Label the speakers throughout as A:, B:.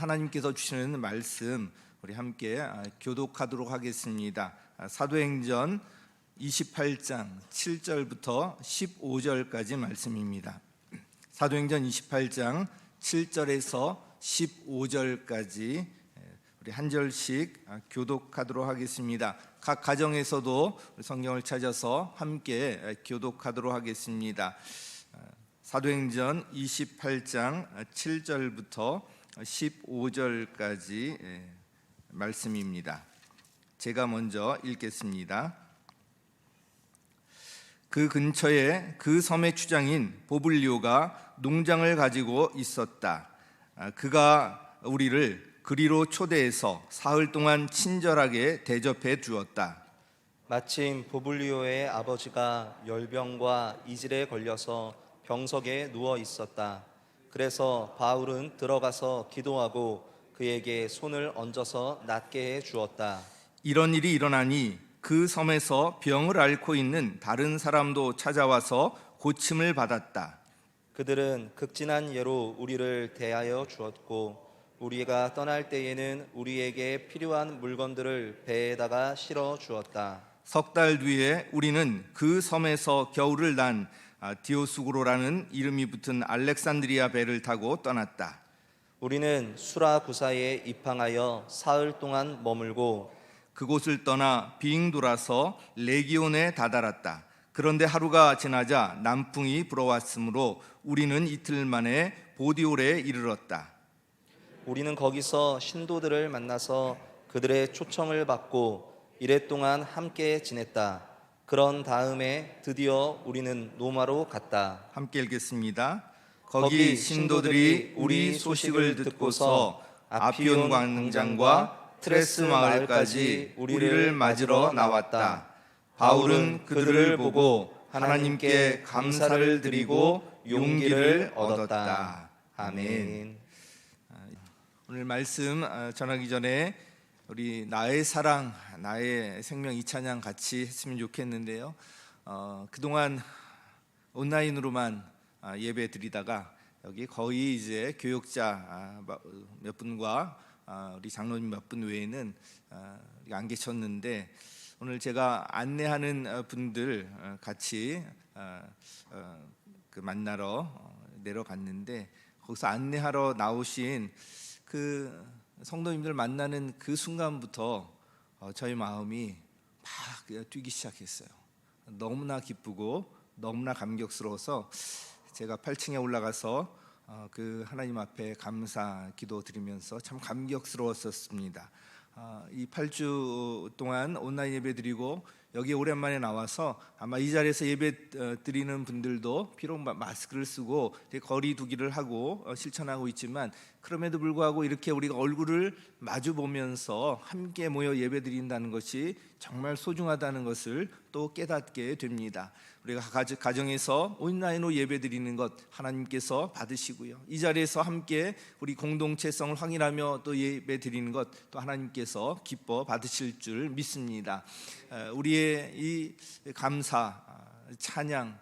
A: 하나님께서 주시는 말씀 우리 함께 교독하도록 하겠습니다. 사도행전 28장 7절부터 15절까지 말씀입니다. 사도행전 28장 7절에서 15절까지 우리 한 절씩 교독하도록 하겠습니다. 각 가정에서도 성경을 찾아서 함께 교독하도록 하겠습니다. 사도행전 28장 7절부터 15절까지 말씀입니다. 제가 먼저 읽겠습니다. 그 근처에 그 섬의 추장인 보블리오가 농장을 가지고 있었다. 그가 우리를 그리로 초대해서 사흘 동안 친절하게 대접해 주었다.
B: 마침 보블리오의 아버지가 열병과 이질에 걸려서 병석에 누워 있었다. 그래서 바울은 들어가서 기도하고 그에게 손을 얹어서 낫게 해 주었다.
A: 이런 일이 일어나니 그 섬에서 병을 앓고 있는 다른 사람도 찾아와서 고침을 받았다.
B: 그들은 극진한 예로 우리를 대하여 주었고 우리가 떠날 때에는 우리에게 필요한 물건들을 배에다가 실어 주었다.
A: 석 달 뒤에 우리는 그 섬에서 겨울을 난 디오수구로라는 이름이 붙은 알렉산드리아 배를 타고 떠났다.
B: 우리는 수라구사에 입항하여 사흘 동안 머물고
A: 그곳을 떠나 빙 돌아서 레기온에 다다랐다. 그런데 하루가 지나자 남풍이 불어왔으므로 우리는 이틀 만에 보디올에 이르렀다.
B: 우리는 거기서 신도들을 만나서 그들의 초청을 받고 이래 동안 함께 지냈다. 그런 다음에 드디어 우리는 로마로 갔다.
A: 함께 읽겠습니다. 거기 신도들이 우리 소식을 듣고서 아피온 광장과 트레스 마을까지 우리를 맞으러 나왔다. 바울은 그들을 보고 하나님께 감사를 드리고 용기를 얻었다. 아멘. 오늘 말씀 전하기 전에 우리 나의 사랑, 나의 생명 이 찬양 같이 했으면 좋겠는데요. 그동안 온라인으로만 예배 드리다가 여기 거의 이제 교역자 몇 분과 우리 장로님 몇 분 외에는 안 계셨는데 오늘 제가 안내하는 분들 같이 만나러 내려갔는데 거기서 안내하러 나오신 그 성도님들 만나는 그 순간부터 저희 마음이 막 뛰기 시작했어요. 너무나 기쁘고 너무나 감격스러워서 제가 8층에 올라가서 그 하나님 앞에 감사 기도 드리면서 참 감격스러웠었습니다. 이 8주 동안 온라인 예배 드리고 여기 오랜만에 나와서 아마 이 자리에서 예배 드리는 분들도 비록 마스크를 쓰고 거리 두기를 하고 실천하고 있지만 그럼에도 불구하고 이렇게 우리가 얼굴을 마주 보면서 함께 모여 예배 드린다는 것이 정말 소중하다는 것을 또 깨닫게 됩니다. 우리가 가정에서 온라인으로 예배 드리는 것 하나님께서 받으시고요. 이 자리에서 함께 우리 공동체성을 확인하며 또 예배 드리는 것 또 하나님께서 기뻐 받으실 줄 믿습니다. 우리의 이 감사, 찬양,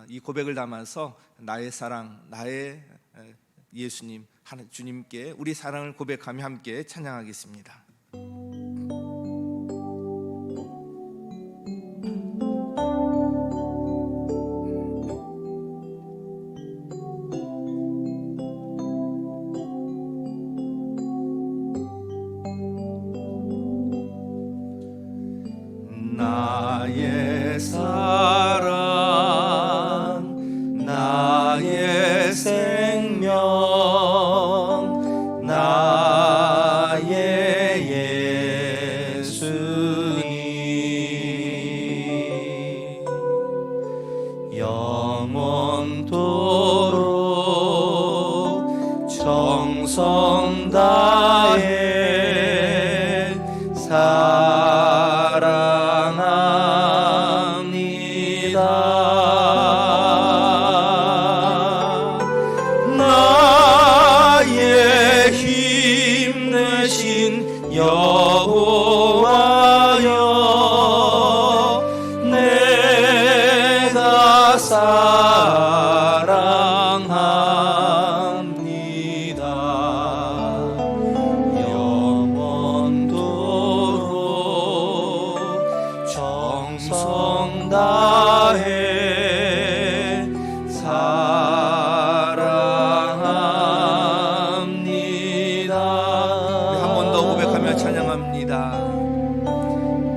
A: 이 고백을 담아서 나의 사랑, 나의 예수님, 주님께 우리 사랑을 고백하며 함께 찬양하겠습니다. 나의 사랑, 나의 생명, 나의 예수님, 영원토록 정성 다해 나의 힘내신 여호와여 내가 사랑합니다.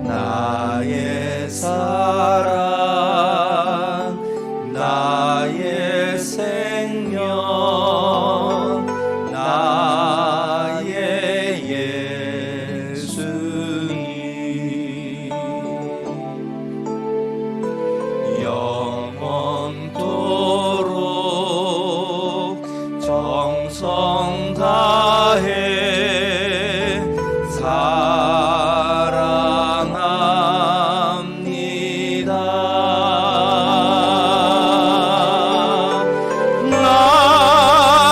A: 나의 사랑, 나의 생명, 나의 예수님, 영원토록 정성 다해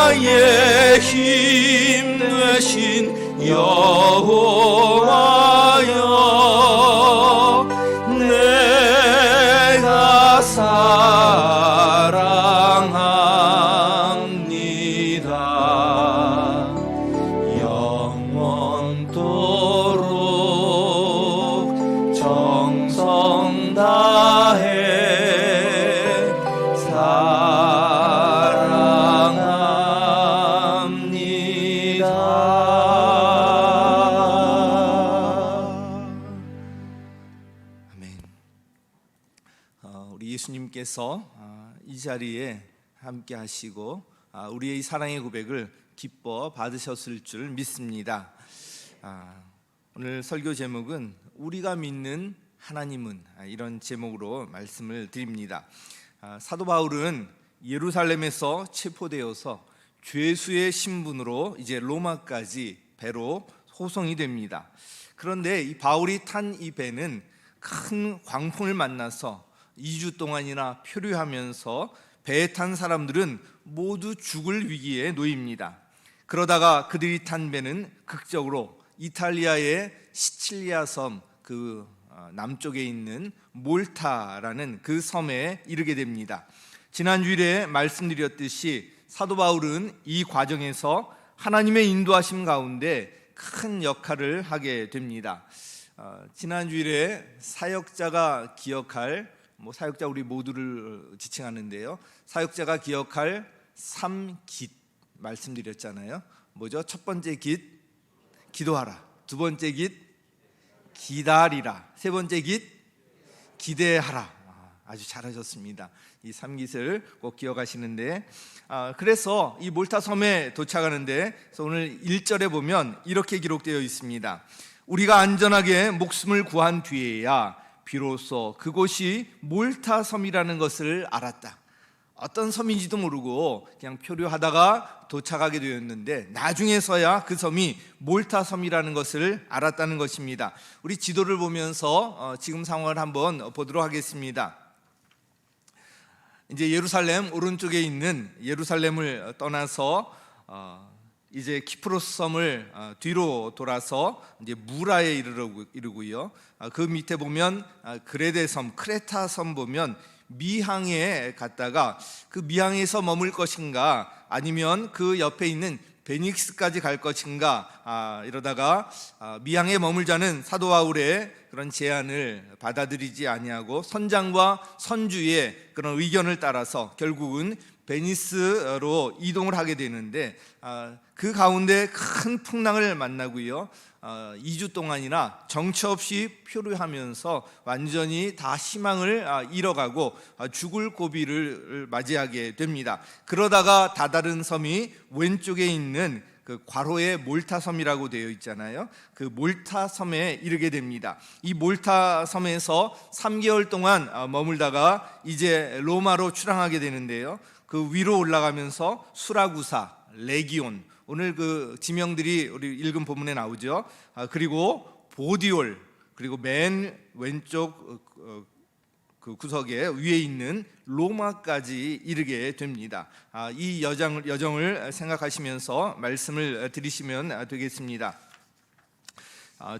A: 나의 힘 되신 여호와여, 내가 사랑합니다. 영원토록 정성 다해 우리 예수님께서 이 자리에 함께 하시고 우리의 사랑의 고백을 기뻐 받으셨을 줄 믿습니다. 오늘 설교 제목은 우리가 믿는 하나님은, 이런 제목으로 말씀을 드립니다. 사도 바울은 예루살렘에서 체포되어서 죄수의 신분으로 이제 로마까지 배로 호송이 됩니다. 그런데 이 바울이 탄 이 배는 큰 광풍을 만나서 2주 동안이나 표류하면서 배에 탄 사람들은 모두 죽을 위기에 놓입니다. 그러다가 그들이 탄 배는 극적으로 이탈리아의 시칠리아 섬 그 남쪽에 있는 몰타라는 그 섬에 이르게 됩니다. 지난 주일에 말씀드렸듯이 사도 바울은 이 과정에서 하나님의 인도하심 가운데 큰 역할을 하게 됩니다. 지난 주일에 사역자가 기억할, 사역자 우리 모두를 지칭하는데요, 사역자가 기억할 3깃 말씀드렸잖아요. 뭐죠? 첫 번째 깃, 기도하라. 두 번째 깃, 기다리라. 세 번째 깃, 기대하라. 아주 잘하셨습니다. 이 3깃을 꼭 기억하시는데, 그래서 이 몰타 섬에 도착하는데, 그래서 오늘 1절에 보면 이렇게 기록되어 있습니다. 우리가 안전하게 목숨을 구한 뒤에야 비로소 그곳이 몰타 섬이라는 것을 알았다. 어떤 섬인지도 모르고 그냥 표류하다가 도착하게 되었는데 나중에서야 그 섬이 몰타 섬이라는 것을 알았다는 것입니다. 우리 지도를 보면서 지금 상황을 한번 보도록 하겠습니다. 이제 예루살렘 오른쪽에 있는 예루살렘을 떠나서 이제 키프로스 섬을 뒤로 돌아서 이제 무라에 이르고요. 그 밑에 보면 그레데 섬, 크레타 섬 보면 미항에 갔다가 그 미항에서 머물 것인가 아니면 그 옆에 있는 베닉스까지 갈 것인가, 이러다가 미항에 머물자는 사도 바울의 그런 제안을 받아들이지 아니하고 선장과 선주의 그런 의견을 따라서 결국은 베니스로 이동을 하게 되는데, 그 가운데 큰 풍랑을 만나고요. 2주 동안이나 정처 없이 표류하면서 완전히 다 희망을 잃어가고 죽을 고비를 맞이하게 됩니다. 그러다가 다다른 섬이 왼쪽에 있는 그 과로의 몰타 섬이라고 되어 있잖아요. 그 몰타 섬에 이르게 됩니다. 이 몰타 섬에서 3개월 동안 머물다가 이제 로마로 출항하게 되는데요. 그 위로 올라가면서 수라구사, 레기온, 오늘 그 지명들이 우리 읽은 본문에 나오죠. 그리고 보디올, 그리고 맨 왼쪽 그 구석에 위에 있는 로마까지 이르게 됩니다. 이 여정을 생각하시면서 말씀을 드리시면 되겠습니다.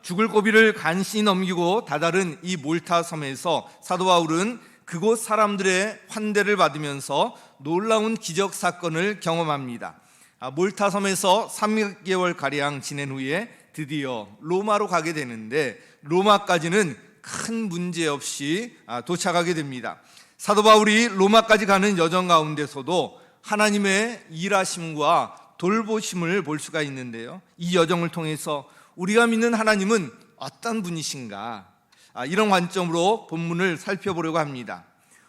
A: 죽을 고비를 간신히 넘기고 다다른 이 몰타 섬에서 사도 바울은 그곳 사람들의 환대를 받으면서 놀라운 기적 사건을 경험합니다. 몰타 섬에서 3개월가량 지낸 후에 드디어 로마로 가게 되는데, 로마까지는 큰 문제 없이 도착하게 됩니다. 사도 바울이 로마까지 가는 여정 가운데서도 하나님의 일하심과 돌보심을 볼 수가 있는데요, 이 여정을 통해서 우리가 믿는 하나님은 어떤 분이신가? 이런 관점으로 본문을 살펴보려고 합니다.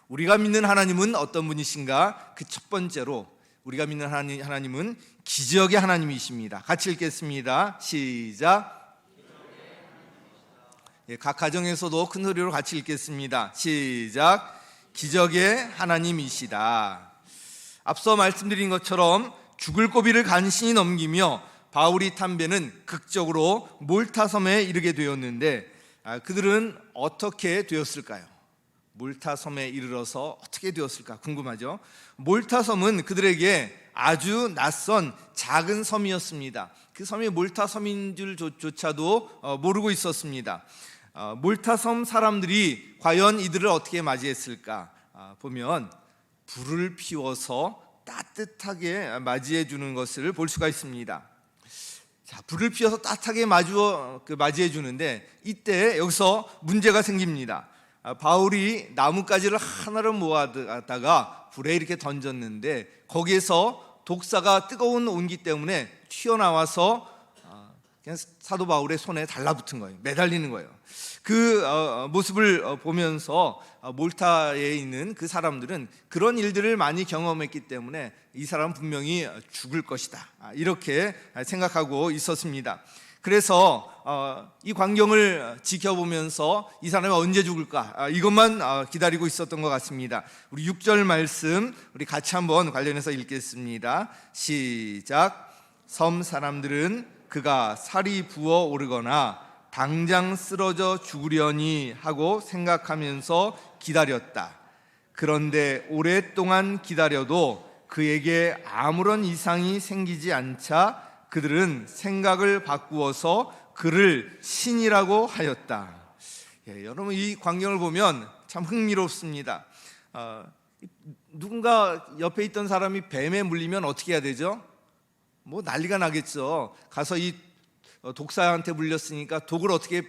A: 우리가 믿는 하나님은 어떤 분이신가? 그 첫 번째로 우리가 믿는 하나님은 기적의 하나님이십니다. 같이 읽겠습니다. 시작. 각 가정에서도 큰 소리로 같이 읽겠습니다. 시작. 기적의 하나님이시다. 앞서 말씀드린 것처럼 죽을 고비를 간신히 넘기며 바울이 탄 배는 극적으로 몰타섬에 이르게 되었는데 그들은 어떻게 되었을까요? 몰타섬에 이르러서 어떻게 되었을까 궁금하죠? 몰타섬은 그들에게 아주 낯선 작은 섬이었습니다. 그 섬이 몰타섬인 줄조차도 모르고 있었습니다. 몰타섬 사람들이 과연 이들을 어떻게 맞이했을까 보면 불을 피워서 따뜻하게 맞이해 주는 것을 볼 수가 있습니다. 자, 불을 피워서 따뜻하게 맞이해 주는데 이때 여기서 문제가 생깁니다. 바울이 나뭇가지를 하나를 모아다가 불에 이렇게 던졌는데 거기에서 독사가 뜨거운 온기 때문에 튀어나와서 그냥 사도 바울의 손에 달라붙은 거예요. 매달리는 거예요. 그 모습을 보면서 몰타에 있는 그 사람들은 그런 일들을 많이 경험했기 때문에 이 사람은 분명히 죽을 것이다, 이렇게 생각하고 있었습니다. 그래서 이 광경을 지켜보면서 이 사람이 언제 죽을까 이것만 기다리고 있었던 것 같습니다. 우리 6절 말씀 우리 같이 한번 관련해서 읽겠습니다. 시작. 섬 사람들은 그가 살이 부어 오르거나 당장 쓰러져 죽으려니 하고 생각하면서 기다렸다. 그런데 오랫동안 기다려도 그에게 아무런 이상이 생기지 않자 그들은 생각을 바꾸어서 그를 신이라고 하였다. 여러분, 이 광경을 보면 참 흥미롭습니다. 누군가 옆에 있던 사람이 뱀에 물리면 어떻게 해야 되죠? 뭐 난리가 나겠죠. 가서 이 독사한테 물렸으니까 독을 어떻게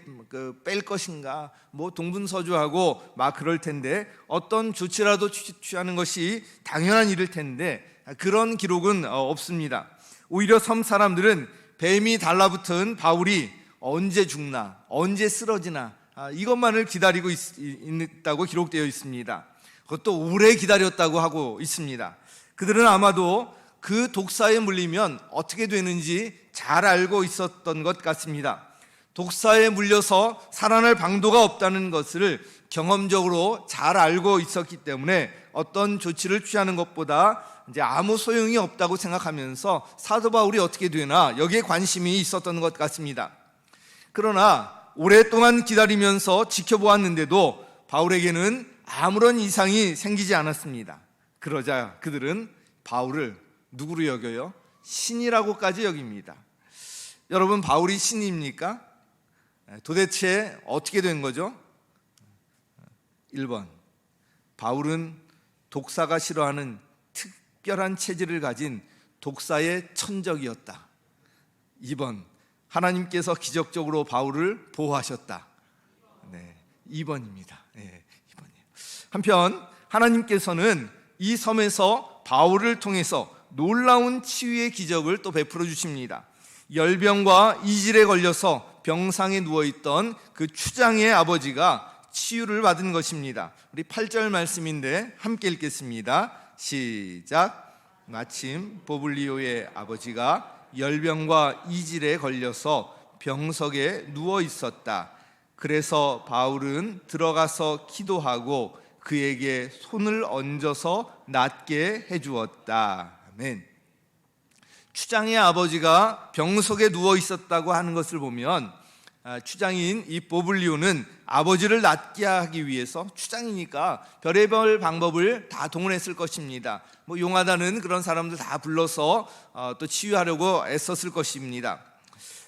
A: 뺄 것인가, 뭐 동분서주하고 막 그럴 텐데 어떤 조치라도 취하는 것이 당연한 일일 텐데 그런 기록은 없습니다. 오히려 섬 사람들은 뱀이 달라붙은 바울이 언제 죽나, 언제 쓰러지나 이것만을 기다리고 있다고 기록되어 있습니다. 그것도 오래 기다렸다고 하고 있습니다. 그들은 아마도 그 독사에 물리면 어떻게 되는지 잘 알고 있었던 것 같습니다. 독사에 물려서 살아날 방도가 없다는 것을 경험적으로 잘 알고 있었기 때문에 어떤 조치를 취하는 것보다 이제 아무 소용이 없다고 생각하면서 사도 바울이 어떻게 되나 여기에 관심이 있었던 것 같습니다. 그러나 오랫동안 기다리면서 지켜보았는데도 바울에게는 아무런 이상이 생기지 않았습니다. 그러자 그들은 바울을 누구로 여겨요? 신이라고까지 여깁니다. 여러분, 바울이 신입니까? 도대체 어떻게 된 거죠? 1번, 바울은 독사가 싫어하는 특별한 체질을 가진 독사의 천적이었다. 2번, 하나님께서 기적적으로 바울을 보호하셨다. 2번입니다. 2번이에요. 한편 하나님께서는 이 섬에서 바울을 통해서 놀라운 치유의 기적을 또 베풀어 주십니다. 열병과 이질에 걸려서 병상에 누워있던 그 추장의 아버지가 치유를 받은 것입니다. 우리 8절 말씀인데 함께 읽겠습니다. 시작. 마침 보블리오의 아버지가 열병과 이질에 걸려서 병석에 누워 있었다. 그래서 바울은 들어가서 기도하고 그에게 손을 얹어서 낫게 해주었다. 아멘. 추장의 아버지가 병석에 누워 있었다고 하는 것을 보면 추장인 이 보블리오는 아버지를 낫게 하기 위해서, 추장이니까 별의별 방법을 다 동원했을 것입니다. 뭐 용하다는 그런 사람들 다 불러서 또 치유하려고 애썼을 것입니다.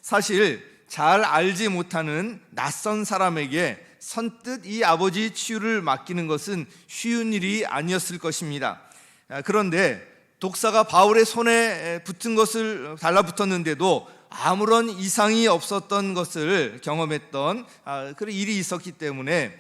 A: 사실 잘 알지 못하는 낯선 사람에게 선뜻 이 아버지 치유를 맡기는 것은 쉬운 일이 아니었을 것입니다. 그런데 독사가 바울의 손에 붙은 것을 달라붙었는데도 아무런 이상이 없었던 것을 경험했던 그런 일이 있었기 때문에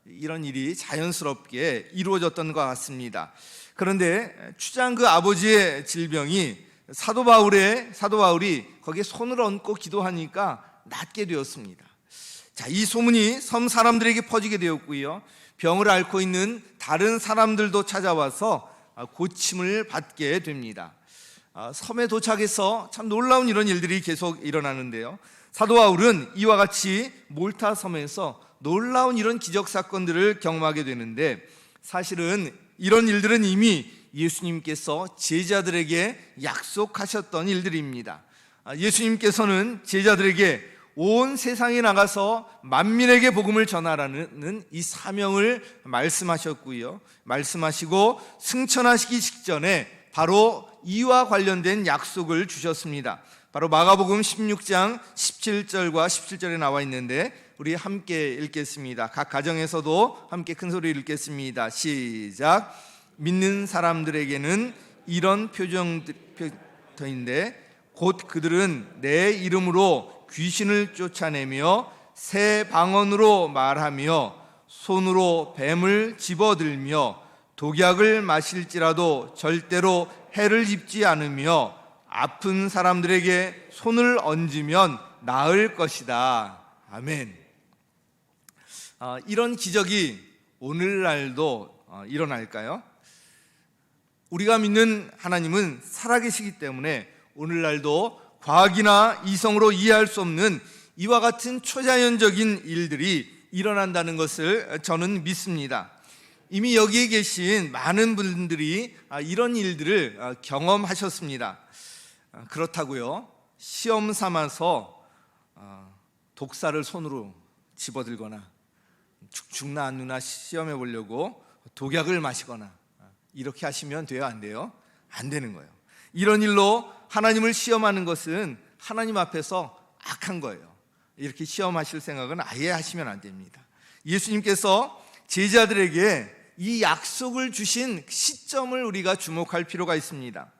A: 이런 일이 자연스럽게 이루어졌던 것 같습니다. 그런데 추장 그 아버지의 질병이 사도 바울이 거기에 손을 얹고 기도하니까 낫게 되었습니다. 자, 이 소문이 섬 사람들에게 퍼지게 되었고요. 병을 앓고 있는 다른 사람들도 찾아와서 고침을 받게 됩니다. 섬에 도착해서 참 놀라운 이런 일들이 계속 일어나는데요. 사도 바울은 이와 같이 몰타 섬에서 놀라운 이런 기적 사건들을 경험하게 되는데, 사실은 이런 일들은 이미 예수님께서 제자들에게 약속하셨던 일들입니다. 예수님께서는 제자들에게 온 세상에 나가서 만민에게 복음을 전하라는 이 사명을 말씀하셨고요. 말씀하시고 승천하시기 직전에 바로 이와 관련된 약속을 주셨습니다. 바로 마가복음 16장 17절과 17절에 나와 있는데 우리 함께 읽겠습니다. 각 가정에서도 함께 큰 소리로 읽겠습니다. 시작. 믿는 사람들에게는 이런 표정터인데 곧 그들은 내 이름으로 귀신을 쫓아내며 새 방언으로 말하며 손으로 뱀을 집어들며 독약을 마실지라도 절대로 해를 입지 않으며 아픈 사람들에게 손을 얹으면 나을 것이다. 아멘. 이런 기적이 오늘날도 일어날까요? 우리가 믿는 하나님은 살아계시기 때문에 오늘날도 과학이나 이성으로 이해할 수 없는 이와 같은 초자연적인 일들이 일어난다는 것을 저는 믿습니다. 이미 여기에 계신 많은 분들이 이런 일들을 경험하셨습니다. 그렇다고요, 시험 삼아서 독사를 손으로 집어들거나 죽나 안 누나 시험해 보려고 독약을 마시거나 이렇게 하시면 돼요, 안 돼요? 안 되는 거예요. 이런 일로 하나님을 시험하는 것은 하나님 앞에서 악한 거예요. 이렇게 시험하실 생각은 아예 하시면 안 됩니다. 예수님께서 제자들에게 이 약속을 주신 시점을 우리가 주목할 필요가 있습니다.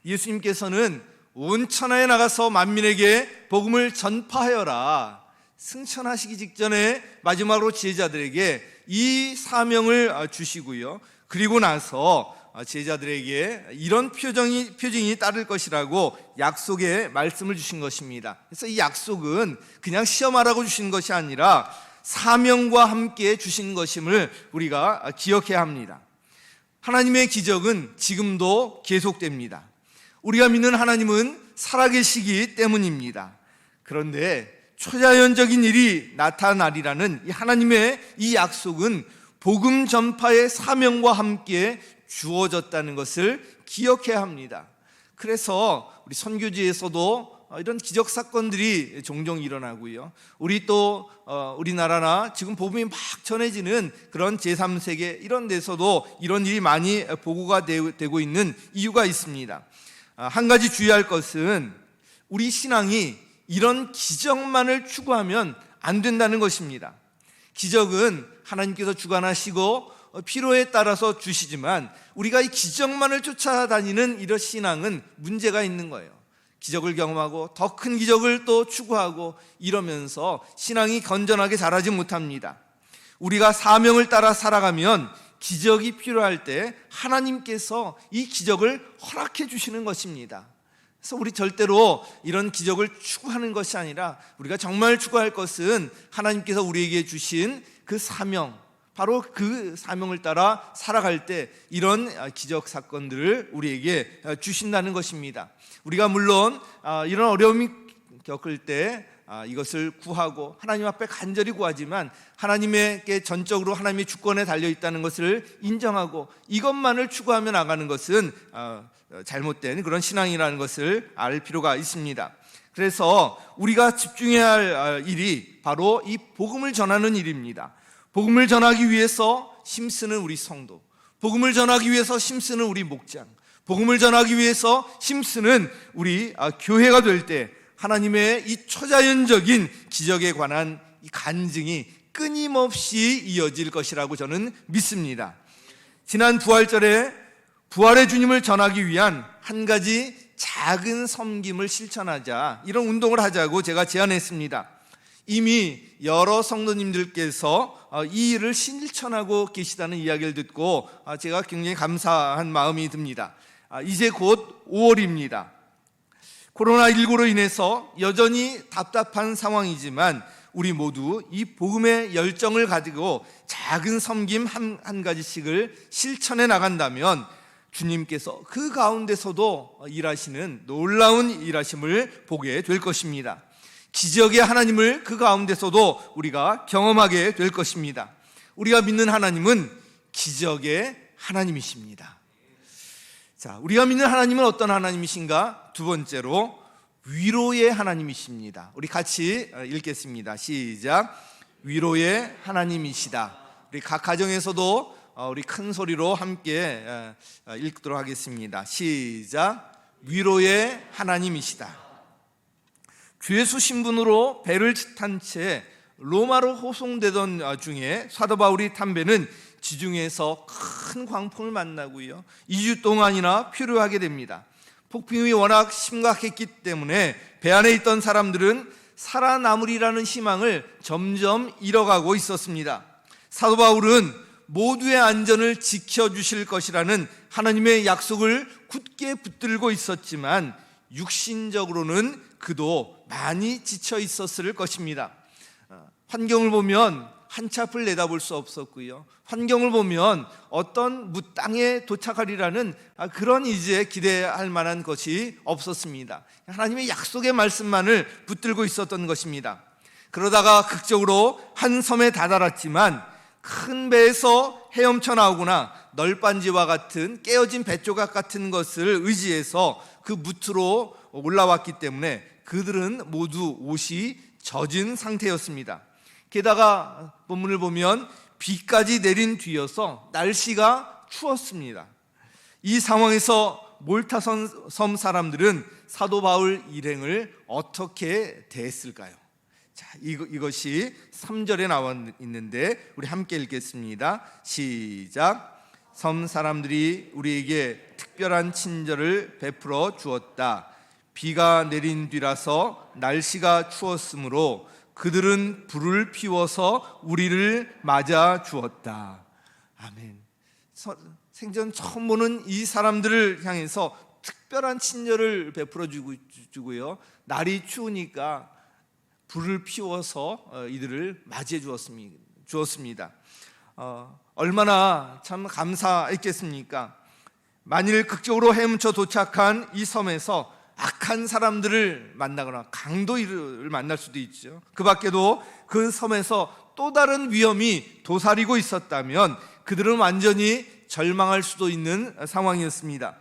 A: 예수님께서는 온 천하에 나가서 만민에게 복음을 전파하여라, 승천하시기 직전에 마지막으로 제자들에게 이 사명을 주시고요. 그리고 나서 제자들에게 이런 표징이 따를 것이라고 약속의 말씀을 주신 것입니다. 그래서 이 약속은 그냥 시험하라고 주신 것이 아니라 사명과 함께 주신 것임을 우리가 기억해야 합니다. 하나님의 기적은 지금도 계속됩니다. 우리가 믿는 하나님은 살아계시기 때문입니다. 그런데 초자연적인 일이 나타나리라는 이 하나님의 이 약속은 복음 전파의 사명과 함께 주어졌다는 것을 기억해야 합니다. 그래서 우리 선교지에서도 이런 기적 사건들이 종종 일어나고요. 우리나라나 지금 복음이 막 전해지는 그런 제3세계 이런 데서도 이런 일이 많이 보고가 되고 있는 이유가 있습니다. 한 가지 주의할 것은 우리 신앙이 이런 기적만을 추구하면 안 된다는 것입니다. 기적은 하나님께서 주관하시고 필요에 따라서 주시지만 우리가 이 기적만을 쫓아다니는 이런 신앙은 문제가 있는 거예요. 기적을 경험하고 더 큰 기적을 또 추구하고 이러면서 신앙이 건전하게 자라지 못합니다. 우리가 사명을 따라 살아가면 기적이 필요할 때 하나님께서 이 기적을 허락해 주시는 것입니다. 그래서 우리 절대로 이런 기적을 추구하는 것이 아니라 우리가 정말 추구할 것은 하나님께서 우리에게 주신 그 사명, 바로 그 사명을 따라 살아갈 때 이런 기적 사건들을 우리에게 주신다는 것입니다. 우리가 물론 이런 어려움이 겪을 때 이것을 구하고 하나님 앞에 간절히 구하지만 하나님에게 전적으로 하나님의 주권에 달려있다는 것을 인정하고 이것만을 추구하며 나가는 것은 잘못된 그런 신앙이라는 것을 알 필요가 있습니다. 그래서 우리가 집중해야 할 일이 바로 이 복음을 전하는 일입니다. 복음을 전하기 위해서 힘쓰는 우리 성도, 복음을 전하기 위해서 힘쓰는 우리 목장, 복음을 전하기 위해서 힘쓰는 우리 교회가 될 때 하나님의 이 초자연적인 기적에 관한 이 간증이 끊임없이 이어질 것이라고 저는 믿습니다. 지난 부활절에 부활의 주님을 전하기 위한 한 가지 작은 섬김을 실천하자, 이런 운동을 하자고 제가 제안했습니다. 이미 여러 성도님들께서 이 일을 실천하고 계시다는 이야기를 듣고 제가 굉장히 감사한 마음이 듭니다. 이제 곧 5월입니다. 코로나19로 인해서 여전히 답답한 상황이지만 우리 모두 이 복음의 열정을 가지고 작은 섬김 한 가지씩을 실천해 나간다면 주님께서 그 가운데서도 일하시는 놀라운 일하심을 보게 될 것입니다. 기적의 하나님을 그 가운데서도 우리가 경험하게 될 것입니다. 우리가 믿는 하나님은 기적의 하나님이십니다. 자, 우리가 믿는 하나님은 어떤 하나님이신가? 두 번째로 위로의 하나님이십니다. 우리 같이 읽겠습니다. 시작. 위로의 하나님이시다. 우리 각 가정에서도 우리 큰 소리로 함께 읽도록 하겠습니다. 시작. 위로의 하나님이시다. 주 예수 신분으로 배를 탄 채 로마로 호송되던 중에 사도 바울이 탄 배는 지중해에서 큰 광풍을 만나고요, 2주 동안이나 표류하게 됩니다. 폭풍이 워낙 심각했기 때문에 배 안에 있던 사람들은 살아남으리라는 희망을 점점 잃어가고 있었습니다. 사도 바울은 모두의 안전을 지켜주실 것이라는 하나님의 약속을 굳게 붙들고 있었지만 육신적으로는 그도 많이 지쳐 있었을 것입니다. 환경을 보면 한치 앞을 내다볼 수 없었고요, 환경을 보면 어떤 무땅에 도착하리라는 그런 이제 기대할 만한 것이 없었습니다. 하나님의 약속의 말씀만을 붙들고 있었던 것입니다. 그러다가 극적으로 한 섬에 다다랐지만 큰 배에서 헤엄쳐 나오거나 널빤지와 같은 깨어진 뱃조각 같은 것을 의지해서 그 무트로 올라왔기 때문에 그들은 모두 옷이 젖은 상태였습니다. 게다가 본문을 보면 비까지 내린 뒤여서 날씨가 추웠습니다. 이 상황에서 몰타 섬 사람들은 사도 바울 일행을 어떻게 대했을까요? 자, 이것이 3절에 나와 있는데 우리 함께 읽겠습니다. 시작. 섬 사람들이 우리에게 특별한 친절을 베풀어 주었다. 비가 내린 뒤라서 날씨가 추웠으므로 그들은 불을 피워서 우리를 맞아 주었다. 아멘. 생전 처음 보는 이 사람들을 향해서 특별한 친절을 베풀어 주고요, 날이 추우니까 불을 피워서 이들을 맞이해 주었습니다. 얼마나 참 감사했겠습니까? 만일 극적으로 헤엄쳐 도착한 이 섬에서 악한 사람들을 만나거나 강도를 만날 수도 있죠. 그 밖에도 그 섬에서 또 다른 위험이 도사리고 있었다면 그들은 완전히 절망할 수도 있는 상황이었습니다.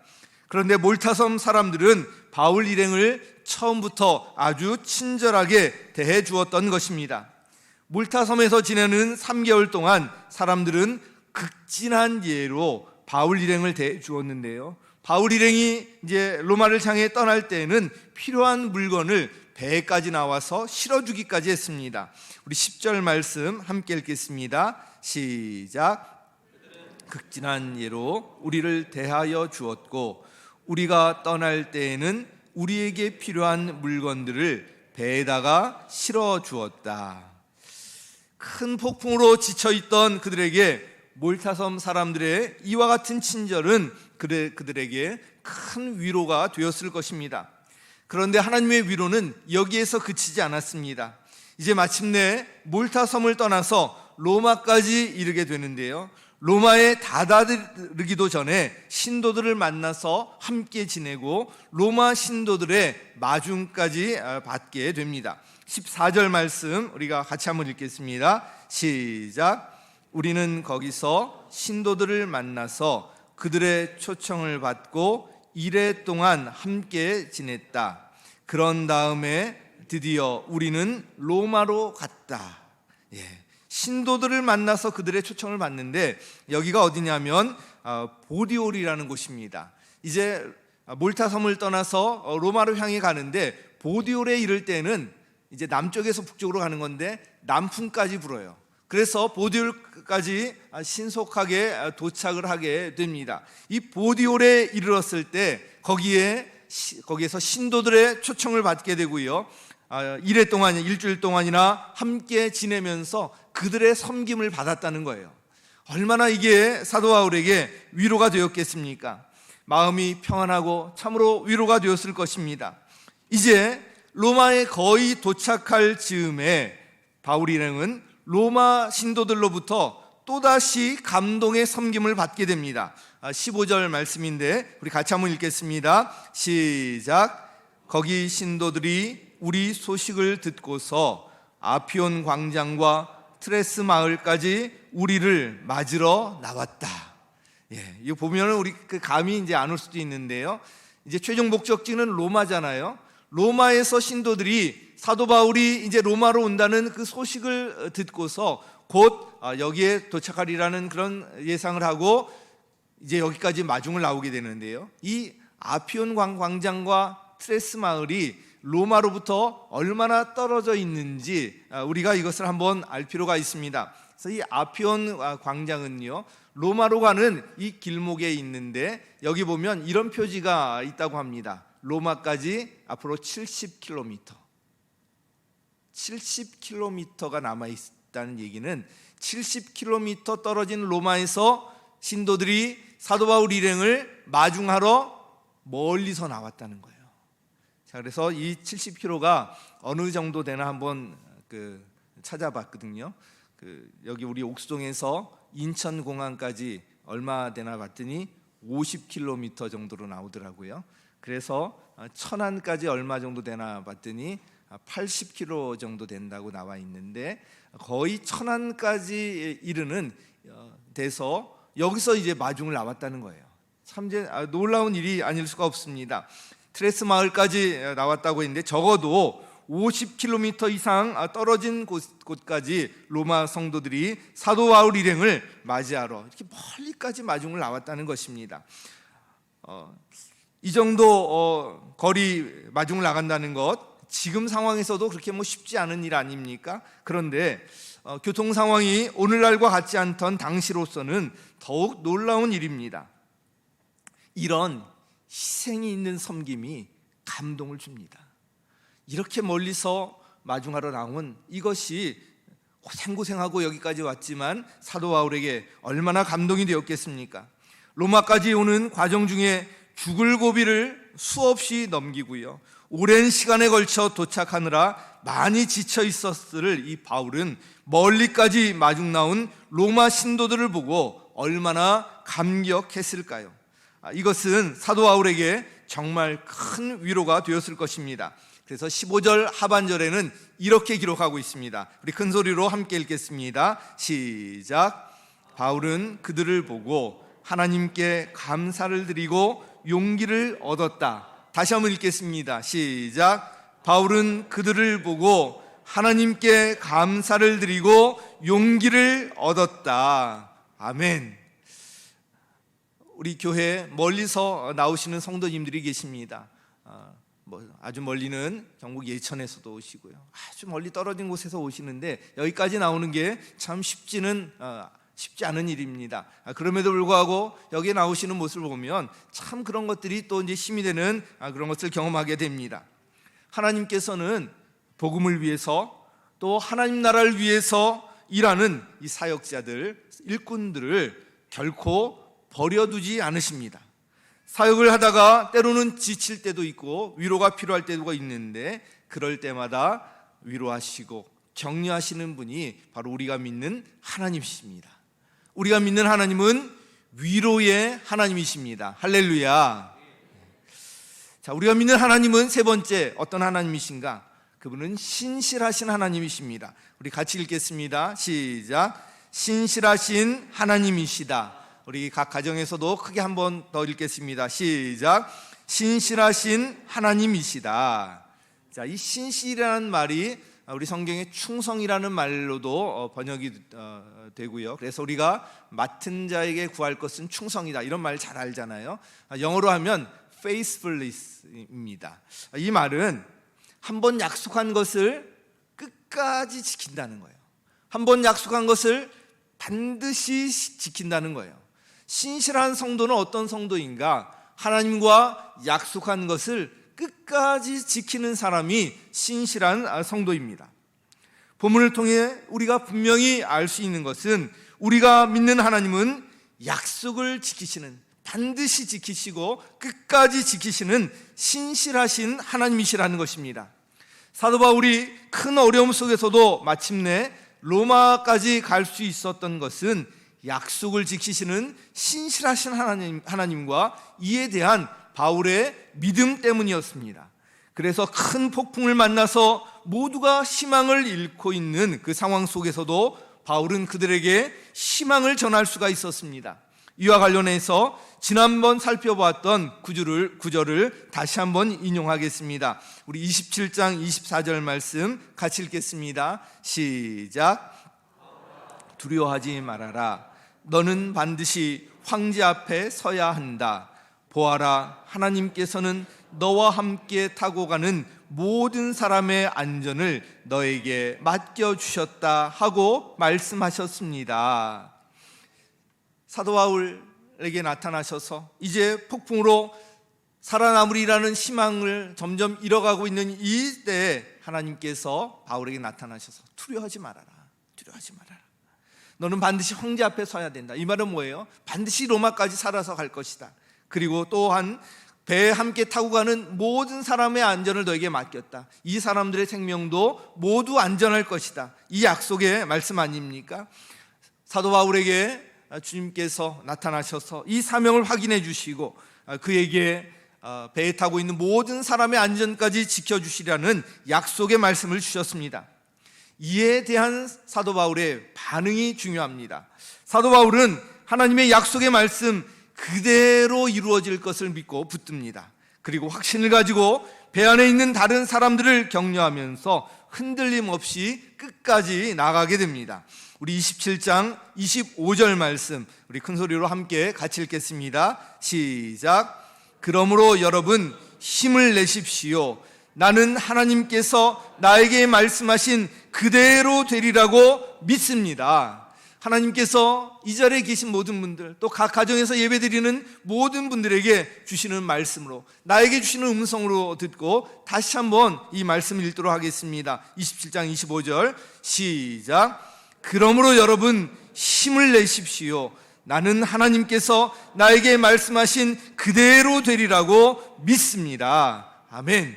A: 그런데 몰타섬 사람들은 바울 일행을 처음부터 아주 친절하게 대해 주었던 것입니다. 몰타섬에서 지내는 3개월 동안 사람들은 극진한 예로 바울 일행을 대해 주었는데요, 바울 일행이 이제 로마를 향해 떠날 때에는 필요한 물건을 배에까지 나와서 실어주기까지 했습니다. 우리 10절 말씀 함께 읽겠습니다. 시작. 극진한 예로 우리를 대하여 주었고 우리가 떠날 때에는 우리에게 필요한 물건들을 배에다가 실어 주었다. 큰 폭풍으로 지쳐있던 그들에게 몰타섬 사람들의 이와 같은 친절은 그들에게 큰 위로가 되었을 것입니다. 그런데 하나님의 위로는 여기에서 그치지 않았습니다. 이제 마침내 몰타섬을 떠나서 로마까지 이르게 되는데요, 로마에 다다르기도 전에 신도들을 만나서 함께 지내고 로마 신도들의 마중까지 받게 됩니다. 14절 말씀 우리가 같이 한번 읽겠습니다. 시작. 우리는 거기서 신도들을 만나서 그들의 초청을 받고 이래 동안 함께 지냈다. 그런 다음에 드디어 우리는 로마로 갔다. 신도들을 만나서 그들의 초청을 받는데 여기가 어디냐면 보디올이라는 곳입니다. 이제 몰타섬을 떠나서 로마로 향해 가는데 보디올에 이를 때는 이제 남쪽에서 북쪽으로 가는 건데 남풍까지 불어요. 그래서 보디올까지 신속하게 도착을 하게 됩니다. 이 보디올에 이르렀을 때 거기에서 신도들의 초청을 받게 되고요, 이래 동안 일주일 동안이나 함께 지내면서 그들의 섬김을 받았다는 거예요. 얼마나 이게 사도 바울에게 위로가 되었겠습니까? 마음이 평안하고 참으로 위로가 되었을 것입니다. 이제 로마에 거의 도착할 즈음에 바울 일행은 로마 신도들로부터 또다시 감동의 섬김을 받게 됩니다. 15절 말씀인데 우리 같이 한번 읽겠습니다. 시작. 거기 신도들이 우리 소식을 듣고서 아피온 광장과 트레스 마을까지 우리를 맞으러 나왔다. 이거 보면은 우리 감이 이제 안 올 수도 있는데요. 이제 최종 목적지는 로마잖아요. 로마에서 신도들이 사도 바울이 이제 로마로 온다는 그 소식을 듣고서 곧 여기에 도착하리라는 그런 예상을 하고 이제 여기까지 마중을 나오게 되는데요. 이 아피온 광장과 트레스 마을이 로마로부터 얼마나 떨어져 있는지 우리가 이것을 한번 알 필요가 있습니다. 그래서 이 아피온 광장은요, 로마로 가는 이 길목에 있는데 여기 보면 이런 표지가 있다고 합니다. 로마까지 앞으로 70km. 70km가 남아있다는 얘기는 70km 떨어진 로마에서 신도들이 사도 바울 일행을 마중하러 멀리서 나왔다는 거예요. 자, 그래서 이 70km가 어느 정도 되나 한번 찾아봤거든요. 여기 우리 옥수동에서 인천공항까지 얼마 되나 봤더니 50km 정도로 나오더라고요. 그래서 천안까지 얼마 정도 되나 봤더니 80km 정도 된다고 나와 있는데 거의 천안까지 이르는 돼서 여기서 이제 마중을 나왔다는 거예요. 참 놀라운 일이 아닐 수가 없습니다. 트레스 마을까지 나왔다고 했는데 적어도 50km 이상 떨어진 곳까지 로마 성도들이 사도 바울 일행을 맞이하러 이렇게 멀리까지 마중을 나왔다는 것입니다. 이 정도 거리 마중을 나간다는 것 지금 상황에서도 그렇게 쉽지 않은 일 아닙니까? 그런데 교통 상황이 오늘날과 같지 않던 당시로서는 더욱 놀라운 일입니다. 이런 희생이 있는 섬김이 감동을 줍니다. 이렇게 멀리서 마중하러 나온 이것이 고생고생하고 여기까지 왔지만 사도 바울에게 얼마나 감동이 되었겠습니까? 로마까지 오는 과정 중에 죽을 고비를 수없이 넘기고요, 오랜 시간에 걸쳐 도착하느라 많이 지쳐 있었을 이 바울은 멀리까지 마중 나온 로마 신도들을 보고 얼마나 감격했을까요? 이것은 사도 바울에게 정말 큰 위로가 되었을 것입니다. 그래서 15절 하반절에는 이렇게 기록하고 있습니다. 우리 큰 소리로 함께 읽겠습니다. 시작. 바울은 그들을 보고 하나님께 감사를 드리고 용기를 얻었다. 다시 한번 읽겠습니다. 시작. 바울은 그들을 보고 하나님께 감사를 드리고 용기를 얻었다. 아멘. 우리 교회에 멀리서 나오시는 성도님들이 계십니다. 아주 멀리는 경북 예천에서도 오시고요, 아주 멀리 떨어진 곳에서 오시는데 여기까지 나오는 게 참 쉽지 않은 일입니다. 그럼에도 불구하고 여기 나오시는 모습을 보면 참 그런 것들이 또 이제 힘이 되는 그런 것을 경험하게 됩니다. 하나님께서는 복음을 위해서 또 하나님 나라를 위해서 일하는 이 사역자들, 일꾼들을 결코 버려두지 않으십니다. 사역을 하다가 때로는 지칠 때도 있고 위로가 필요할 때도 있는데 그럴 때마다 위로하시고 격려하시는 분이 바로 우리가 믿는 하나님이십니다. 우리가 믿는 하나님은 위로의 하나님이십니다. 할렐루야. 자, 우리가 믿는 하나님은 세 번째 어떤 하나님이신가? 그분은 신실하신 하나님이십니다. 우리 같이 읽겠습니다. 시작. 신실하신 하나님이시다. 우리 각 가정에서도 크게 한 번 더 읽겠습니다. 시작. 신실하신 하나님이시다. 자, 이 신실이라는 말이 우리 성경에 충성이라는 말로도 번역이 되고요. 그래서 우리가 맡은 자에게 구할 것은 충성이다, 이런 말 잘 알잖아요. 영어로 하면 faithfulness입니다. 이 말은 한 번 약속한 것을 끝까지 지킨다는 거예요. 한 번 약속한 것을 반드시 지킨다는 거예요. 신실한 성도는 어떤 성도인가? 하나님과 약속한 것을 끝까지 지키는 사람이 신실한 성도입니다. 본문을 통해 우리가 분명히 알 수 있는 것은 우리가 믿는 하나님은 약속을 지키시는, 반드시 지키시고 끝까지 지키시는 신실하신 하나님이시라는 것입니다. 사도 바울이 큰 어려움 속에서도 마침내 로마까지 갈 수 있었던 것은 약속을 지키시는 신실하신 하나님과 이에 대한 바울의 믿음 때문이었습니다. 그래서 큰 폭풍을 만나서 모두가 희망을 잃고 있는 그 상황 속에서도 바울은 그들에게 희망을 전할 수가 있었습니다. 이와 관련해서 지난번 살펴보았던 구절을 다시 한번 인용하겠습니다. 우리 27장 24절 말씀 같이 읽겠습니다. 시작. 두려워하지 말아라. 너는 반드시 황제 앞에 서야 한다. 보아라, 하나님께서는 너와 함께 타고 가는 모든 사람의 안전을 너에게 맡겨주셨다 하고 말씀하셨습니다. 사도 바울에게 나타나셔서 이제 폭풍으로 살아남으리라는 희망을 점점 잃어가고 있는 이 때에 하나님께서 바울에게 나타나셔서 두려워하지 말아라. 두려워하지 말아라. 너는 반드시 황제 앞에 서야 된다. 이 말은 뭐예요? 반드시 로마까지 살아서 갈 것이다. 그리고 또한 배에 함께 타고 가는 모든 사람의 안전을 너에게 맡겼다. 이 사람들의 생명도 모두 안전할 것이다. 이 약속의 말씀 아닙니까? 사도 바울에게 주님께서 나타나셔서 이 사명을 확인해 주시고 그에게 배에 타고 있는 모든 사람의 안전까지 지켜주시라는 약속의 말씀을 주셨습니다. 이에 대한 사도 바울의 반응이 중요합니다. 사도 바울은 하나님의 약속의 말씀 그대로 이루어질 것을 믿고 붙듭니다. 그리고 확신을 가지고 배 안에 있는 다른 사람들을 격려하면서 흔들림 없이 끝까지 나가게 됩니다. 우리 27장 25절 말씀 우리 큰 소리로 함께 같이 읽겠습니다. 시작. 그러므로 여러분 힘을 내십시오. 나는 하나님께서 나에게 말씀하신 그대로 되리라고 믿습니다. 하나님께서 이 자리에 계신 모든 분들, 또 각 가정에서 예배드리는 모든 분들에게 주시는 말씀으로, 나에게 주시는 음성으로 듣고 다시 한번 이 말씀을 읽도록 하겠습니다. 27장 25절 시작. 그러므로 여러분 힘을 내십시오. 나는 하나님께서 나에게 말씀하신 그대로 되리라고 믿습니다. 아멘.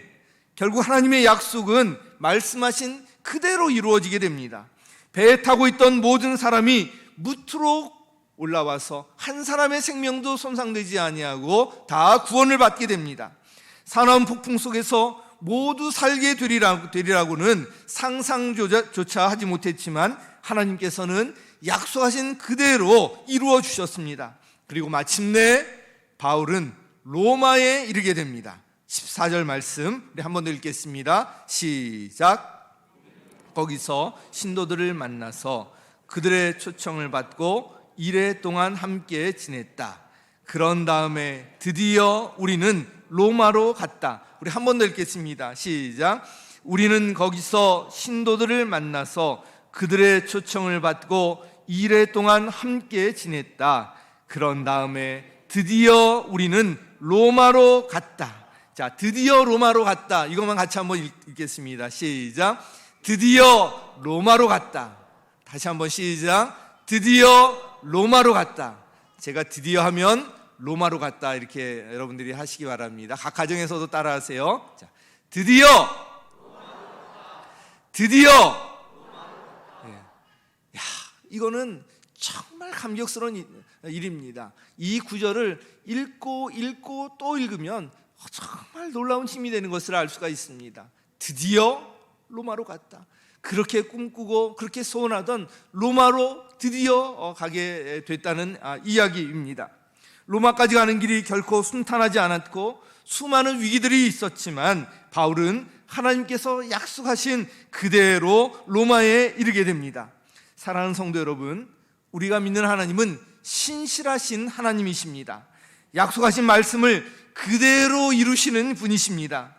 A: 결국 하나님의 약속은 말씀하신 그대로 이루어지게 됩니다. 배에 타고 있던 모든 사람이 무트로 올라와서 한 사람의 생명도 손상되지 아니하고 다 구원을 받게 됩니다. 사나운 폭풍 속에서 모두 살게 되리라고는 상상조차 하지 못했지만 하나님께서는 약속하신 그대로 이루어 주셨습니다. 그리고 마침내 바울은 로마에 이르게 됩니다. 14절 말씀 우리 한 번 더 읽겠습니다. 시작. 거기서 신도들을 만나서 그들의 초청을 받고 이래 동안 함께 지냈다. 그런 다음에 드디어 우리는 로마로 갔다. 우리 한 번 더 읽겠습니다. 시작. 우리는 거기서 신도들을 만나서 그들의 초청을 받고 이래 동안 함께 지냈다. 그런 다음에 드디어 우리는 로마로 갔다. 자, 드디어 로마로 갔다. 이것만 같이 한번 읽겠습니다. 시작. 드디어 로마로 갔다. 다시 한번 시작. 드디어 로마로 갔다. 제가 드디어 하면 로마로 갔다 이렇게 여러분들이 하시기 바랍니다. 각 가정에서도 따라하세요. 자, 드디어 야, 이거는 정말 감격스러운 일입니다. 이 구절을 읽고 또 읽으면 정말 놀라운 힘이 되는 것을 알 수가 있습니다. 드디어 로마로 갔다. 그렇게 꿈꾸고 그렇게 소원하던 로마로 드디어 가게 됐다는 이야기입니다. 로마까지 가는 길이 결코 순탄하지 않았고 수많은 위기들이 있었지만 바울은 하나님께서 약속하신 그대로 로마에 이르게 됩니다. 사랑하는 성도 여러분, 우리가 믿는 하나님은 신실하신 하나님이십니다. 약속하신 말씀을 그대로 이루시는 분이십니다.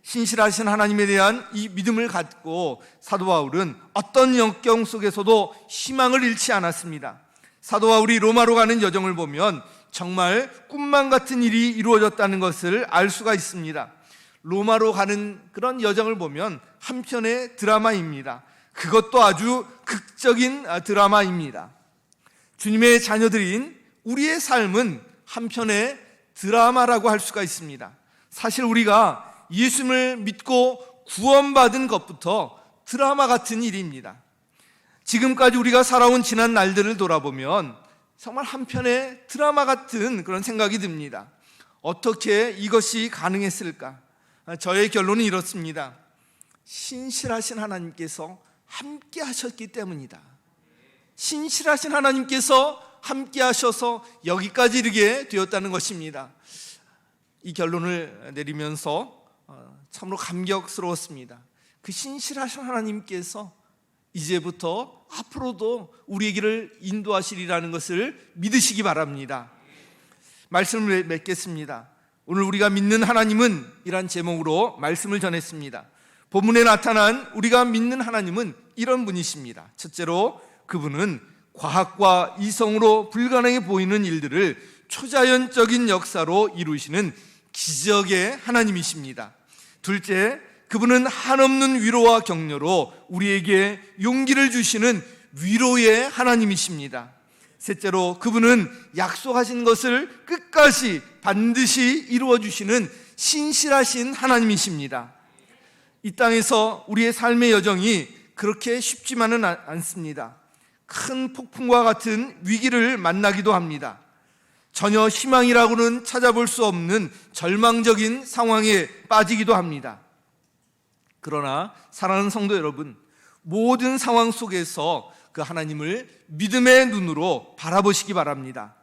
A: 신실하신 하나님에 대한 이 믿음을 갖고 사도 바울은 어떤 역경 속에서도 희망을 잃지 않았습니다. 사도 바울이 로마로 가는 여정을 보면 정말 꿈만 같은 일이 이루어졌다는 것을 알 수가 있습니다. 로마로 가는 그런 여정을 보면 한편의 드라마입니다. 그것도 아주 극적인 드라마입니다. 주님의 자녀들인 우리의 삶은 한편의 드라마라고 할 수가 있습니다. 사실 우리가 예수님을 믿고 구원받은 것부터 드라마 같은 일입니다. 지금까지 우리가 살아온 지난 날들을 돌아보면 정말 한편의 드라마 같은 그런 생각이 듭니다. 어떻게 이것이 가능했을까? 저의 결론은 이렇습니다. 신실하신 하나님께서 함께 하셨기 때문이다. 신실하신 하나님께서 함께 하셔서 여기까지 이르게 되었다는 것입니다. 이 결론을 내리면서 참으로 감격스러웠습니다. 그 신실하신 하나님께서 이제부터 앞으로도 우리의 길을 인도하시리라는 것을 믿으시기 바랍니다. 말씀을 맺겠습니다. 오늘 우리가 믿는 하나님은 이란 제목으로 말씀을 전했습니다. 본문에 나타난 우리가 믿는 하나님은 이런 분이십니다. 첫째로 그분은 과학과 이성으로 불가능해 보이는 일들을 초자연적인 역사로 이루시는 기적의 하나님이십니다. 둘째, 그분은 한없는 위로와 격려로 우리에게 용기를 주시는 위로의 하나님이십니다. 셋째로 그분은 약속하신 것을 끝까지 반드시 이루어 주시는 신실하신 하나님이십니다. 이 땅에서 우리의 삶의 여정이 그렇게 쉽지만은 않습니다. 큰 폭풍과 같은 위기를 만나기도 합니다. 전혀 희망이라고는 찾아볼 수 없는 절망적인 상황에 빠지기도 합니다. 그러나 사랑하는 성도 여러분, 모든 상황 속에서 그 하나님을 믿음의 눈으로 바라보시기 바랍니다.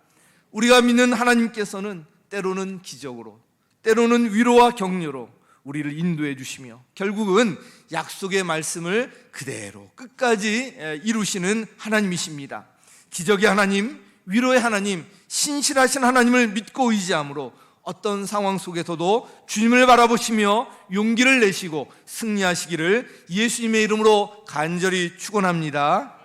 A: 우리가 믿는 하나님께서는 때로는 기적으로, 때로는 위로와 격려로 우리를 인도해 주시며 결국은 약속의 말씀을 그대로 끝까지 이루시는 하나님이십니다. 기적의 하나님, 위로의 하나님, 신실하신 하나님을 믿고 의지함으로 어떤 상황 속에서도 주님을 바라보시며 용기를 내시고 승리하시기를 예수님의 이름으로 간절히 축원합니다.